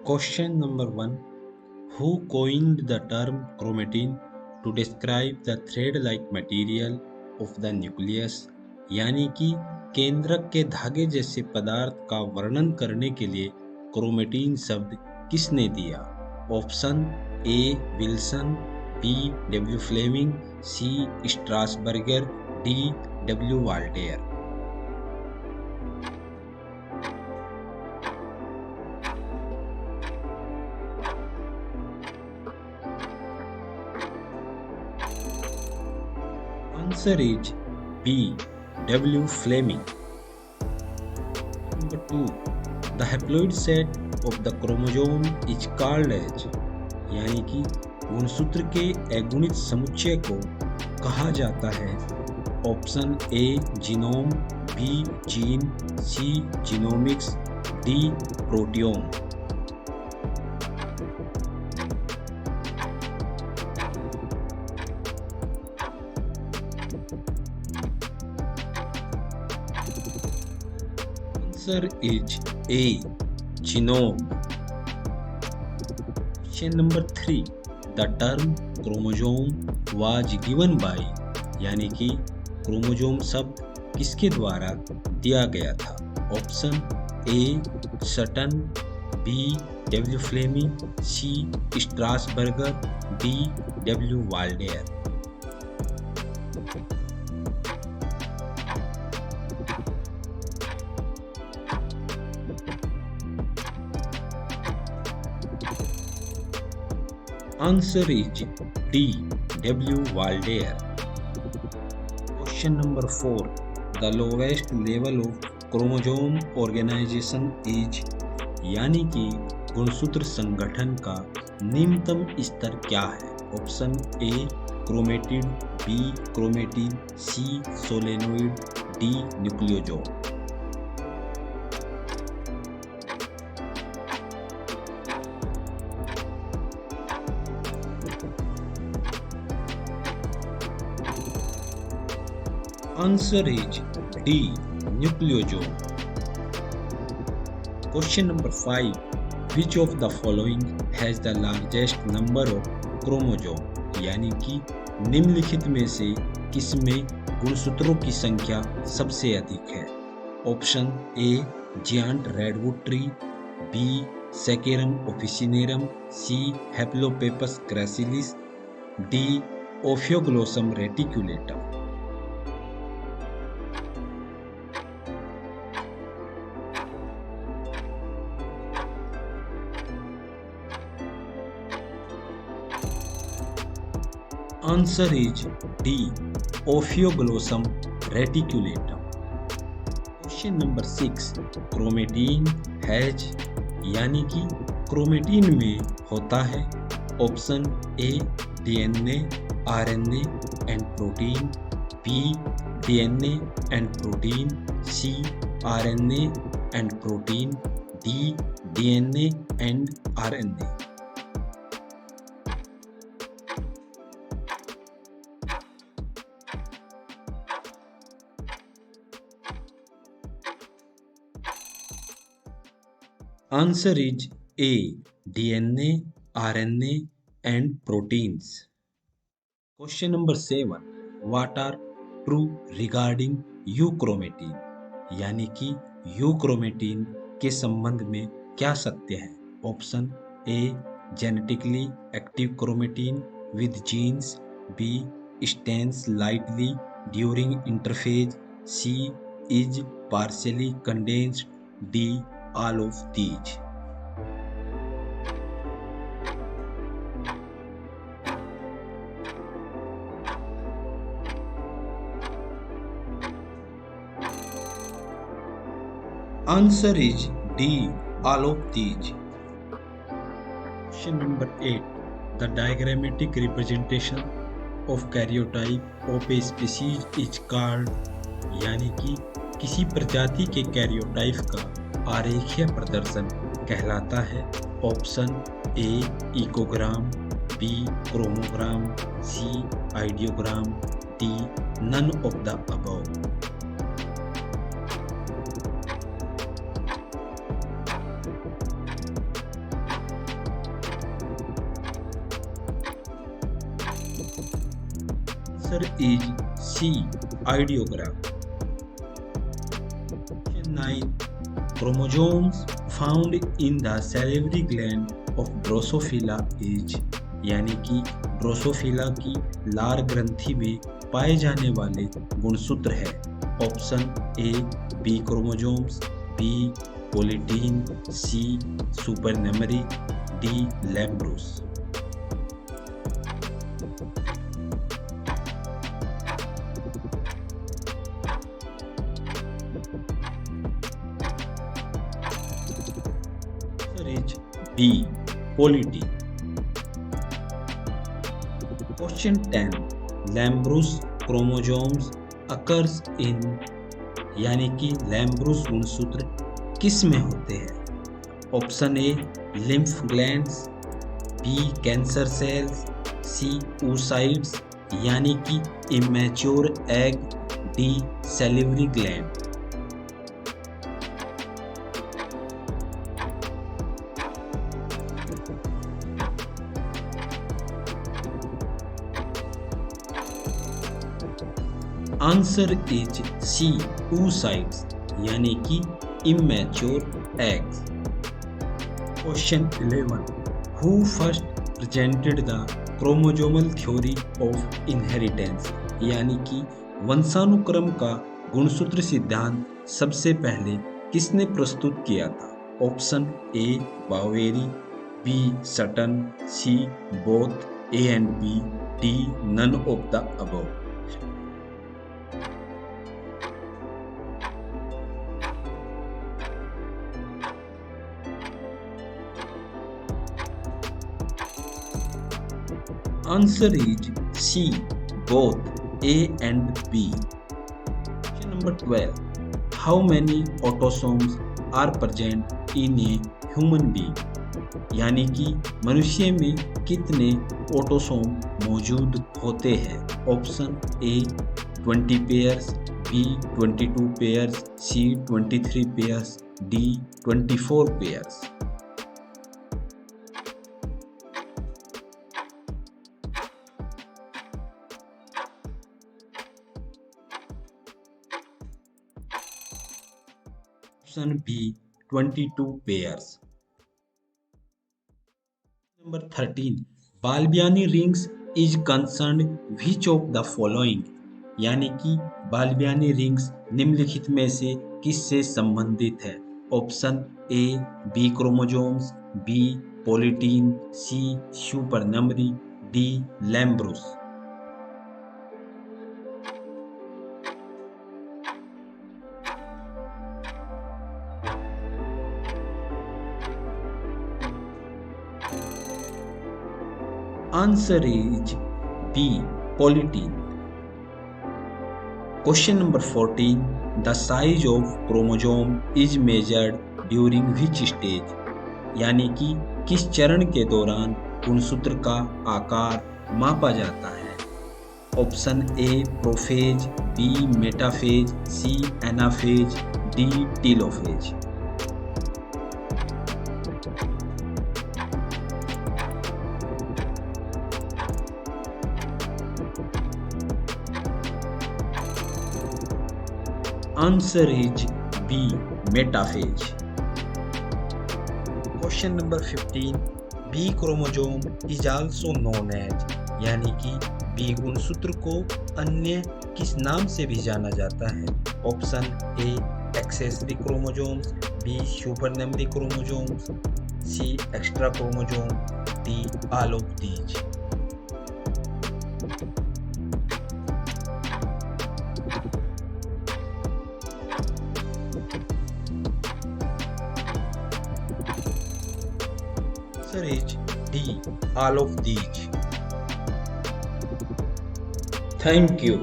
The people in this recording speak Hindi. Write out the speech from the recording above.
Question number 1. Who coined the term chromatin to describe the thread-like material of the nucleus? यानी कि केंद्रक के धागे जैसे पदार्थ का वर्णन करने के लिए क्रोमेटिन शब्द किसने दिया? Option A Wilson, B W Fleming, C Strasburger, D W Waldeyer. Answer is B. W. Fleming. Number 2. The haploid set of the chromosome is called as, यानी कि गुणसूत्र के अगुणित समुच्चय को कहा जाता है। Option A genome, B gene, C genomics, D proteome. Answer is A. Genome. Question number 3. The term chromosome was given by, यानी कि क्रोमोजोम शब्द किसके द्वारा दिया गया था? Option A Sutton, B W Fleming, C Strasburger, D W Waldeyer. Answer is D. W. Waldeyer. Question number 4. The lowest level of chromosome organization is, यानी कि गुणसूत्र संगठन का निम्नतम स्तर क्या है? Option A chromatid, B chromatin, C solenoid, D nucleosome. Answer is D. Nucleosome. Question number 5. Which of the following has the largest number of chromosome? यानी कि निम्नलिखित में से किसमें गुणसूत्रों की संख्या सबसे अधिक है? Option A giant redwood tree, B Saccharum officinarum, C Haplopappus gracilis, D Ophioglossum reticulatum. Answer is D. Ophioglossum reticulatum. Question number 6. Chromatin has, यानी कि क्रोमेटिन में होता है। Option A DNA, RNA and protein, B DNA and protein, C RNA and protein, D DNA and RNA. Answer is A. DNA, RNA and proteins. Question number 7. What are true regarding euchromatin? यानी कि यूक्रोमेटिन के संबंध में क्या सत्य है? Option A genetically active chromatin with genes, B stains lightly during interphase, C is partially condensed, D all of these. Answer is D. All of these. Question number 8. The diagrammatic representation of karyotype of a species is called, यानी कि किसी प्रजाति के कैरियोटाइप का आरेखीय प्रदर्शन कहलाता है। Option A echogram, B chromogram, C idiogram, D none of the above. Answer is C. Ideograph. Question 9. Chromosomes found in the salivary gland of Drosophila is, यानी कि ड्रोसोफिला की लार ग्रंथि में पाए जाने वाले गुणसूत्र है। Option A B chromosomes, B polytene, C supernumerary, D lampbrush. Is B. Polytene. Question 10. Lambrus chromosomes occurs in, यानी कि लैम्ब्रुस गुणसूत्र किस में होते हैं? Option A lymph glands, B cancer cells, C oocytes यानी कि immature egg, D salivary gland. Answer is C oocytes यानी कि immature eggs. Question 11. Who first presented the chromosomal theory of inheritance, यानी कि वंशानुक्रम का गुणसूत्र सिद्धांत सबसे पहले किसने प्रस्तुत किया था? Option A Boveri, B Sutton, C both, A and B, D none of the above. Answer is C. Both A and B. Question number 12. How many autosomes are present in a human being? यानी कि मनुष्य में कितने ऑटोसोम मौजूद होते हैं? Option A 20 pairs, B 22 pairs, C 23 pairs, D 24 pairs. Option B 22 pairs. Number 13. Balbiani rings is concerned which of the following, यानी कि बाल्बियानी रिंग्स निम्नलिखित में से किससे संबंधित है? Option A B chromosomes, B polytene, C supernumerary, D lampbrush. Answer is B. Polytene. Question number 14. The size of chromosome is measured during which stage, यानी कि किस चरण के दौरान गुणसूत्र का आकार मापा जाता है? Option A prophase, B metaphase, C anaphase, D telophase. Answer is B. Metaphage. Question number 15. B chromosome is also known as, यानी कि B गुणसूत्र को अन्य किस नाम से भी जाना जाता है? Option A accessory chromosomes, B supernumerary chromosomes, C extra chromosome, D all of these. Answer is D. All of these. Thank you.